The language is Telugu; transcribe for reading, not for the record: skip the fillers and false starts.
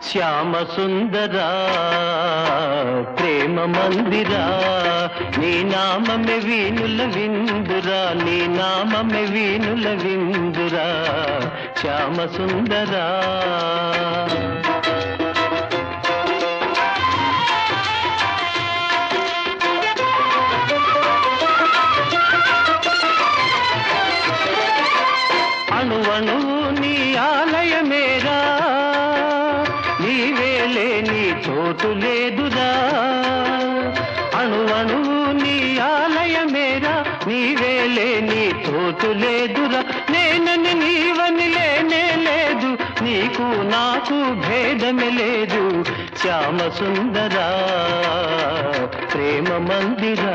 శ్యామ సుందరా ప్రేమ మందిరా నీ నామమే వీణుల విందురా నీ నామమే వీణుల విందురా శ్యామ సుందరా అణువణువు నీ ఆలయమేరా నీవేలే నీ చోటు లేదురా అణువణువు నీ ఆలయమేరా నీవేలే నీ చోటు లేదురా నేనని నీవని లేనే లేదు నీకు నాకు భేదమే లేదు శ్యామ సుందరా ప్రేమ మందిరా